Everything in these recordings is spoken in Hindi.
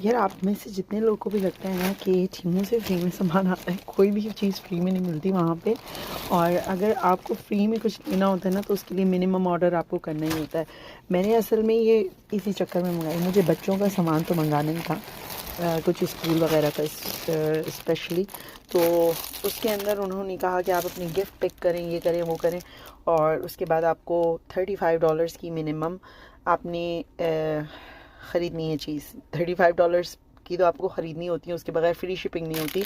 यार आप में से जितने लोगों को भी लगता है ना कि टीमों से फ्री में सामान आता है, कोई भी चीज़ फ्री में नहीं मिलती वहाँ पे। और अगर आपको फ्री में कुछ लेना होता है ना तो उसके लिए मिनिमम ऑर्डर आपको करना ही होता है। मैंने असल में ये इसी चक्कर में मंगाई। मुझे बच्चों का सामान तो मंगाना ही था, कुछ स्कूल वगैरह का स्पेशली। तो उसके अंदर उन्होंने कहा कि आप अपनी गिफ्ट पिक करें, ये करें वो करें, और उसके बाद आपको $35 की मिनिमम आपने ख़रीदनी है चीज़। $35 की तो आपको ख़रीदनी होती है, उसके बगैर फ्री शिपिंग नहीं होती।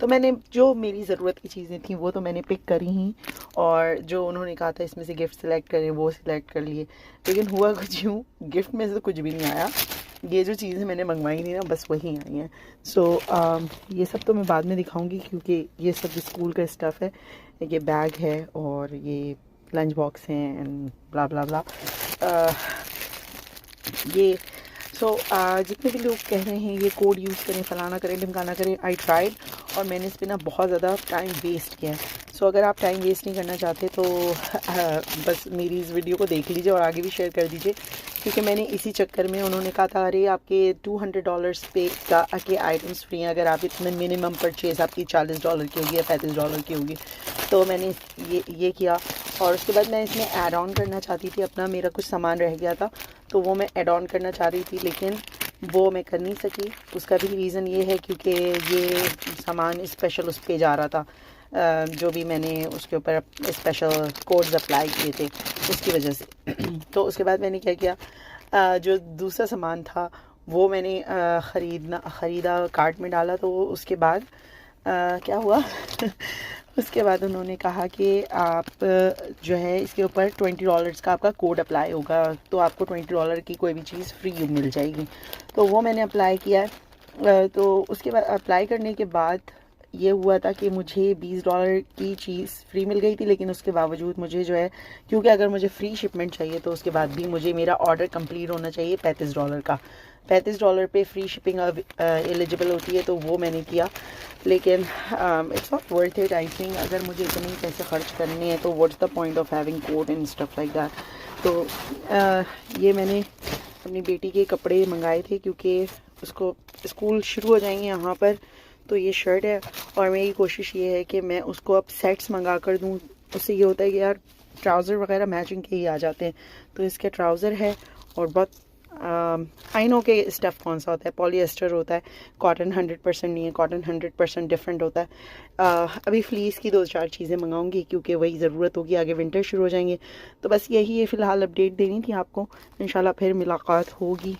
तो मैंने जो मेरी ज़रूरत की चीज़ें थी वो तो मैंने पिक करी ही, और जो उन्होंने कहा था इसमें से गिफ्ट सिलेक्ट करें वो सिलेक्ट कर लिए। लेकिन हुआ कुछ यूँ, गिफ्ट में से तो कुछ भी नहीं आया। ये जो चीज़ें मैंने मंगवाई थी ना बस वही आई हैं। सो ये सब तो मैं बाद में दिखाऊंगी क्योंकि ये सब स्कूल का स्टफ़ है। ये बैग है और ये लंच बॉक्स हैं एंड ब्ला ब्ला ब्ला। ये जितने भी लोग कह रहे हैं ये कोड यूज़ करें, फलाना करें, ढिमकाना करें, आई ट्राइड, और मैंने इस पर ना बहुत ज़्यादा टाइम वेस्ट किया है। अगर आप टाइम वेस्ट नहीं करना चाहते तो बस मेरी इस वीडियो को देख लीजिए और आगे भी शेयर कर दीजिए, क्योंकि मैंने इसी चक्कर में, उन्होंने कहा था अरे आपके $200 पे का के आइटम्स फ्री हैं अगर आप इतने मिनिमम परचेज़ आपकी $40 की होगी या $35 की होगी। तो मैंने ये किया, और उसके बाद मैं इसमें ऐड ऑन करना चाहती थी अपना, मेरा कुछ सामान रह गया था तो वो मैं ऐड ऑन करना चाह रही थी, लेकिन वो मैं कर नहीं सकी। उसका भी रीज़न ये है क्योंकि ये सामान स्पेशल उस पे जा रहा था, जो भी मैंने उसके ऊपर स्पेशल कोड्स अप्लाई किए थे उसकी वजह से। तो उसके बाद मैंने क्या किया, जो दूसरा सामान था वो मैंने ख़रीदा, कार्ट में डाला। तो उसके बाद क्या हुआ उसके बाद उन्होंने कहा कि आप जो है इसके ऊपर $20 का आपका कोड अप्लाई होगा, तो आपको $20 की कोई भी चीज़ फ्री मिल जाएगी। तो वो मैंने अप्लाई किया है। तो उसके बाद अप्लाई करने के बाद ये हुआ था कि मुझे $20 की चीज़ फ्री मिल गई थी, लेकिन उसके बावजूद मुझे जो है, क्योंकि अगर मुझे फ्री शिपमेंट चाहिए तो उसके बाद भी मुझे मेरा ऑर्डर कंप्लीट होना चाहिए $35 का। $35 पे फ्री शिपिंग एलिजिबल होती है, तो वो मैंने किया। लेकिन it's not worth it I think. अगर मुझे इतने पैसे खर्च करने हैं तो what's the point of having code and stuff like that. तो ये मैंने अपनी बेटी के कपड़े मंगाए थे क्योंकि उसको स्कूल शुरू हो जाएंगे यहाँ पर। तो ये शर्ट है, और मेरी कोशिश ये है कि मैं उसको अब सेट्स मंगा कर दूँ। उससे ये होता है कि यार ट्राउज़र वगैरह मैचिंग के ही आ जाते हैं। तो इसके ट्राउज़र है, और बहुत आई नो के स्टफ़ कौन सा होता है, पॉलिएस्टर होता है, कॉटन 100% नहीं है, कॉटन 100% डिफरेंट होता है। अभी फ्लीस की 2-4 चीज़ें मंगाऊंगी क्योंकि वही ज़रूरत होगी, आगे विंटर शुरू हो जाएंगे। तो बस यही है फ़िलहाल अपडेट देनी थी आपको, इंशाल्लाह फिर मुलाकात होगी।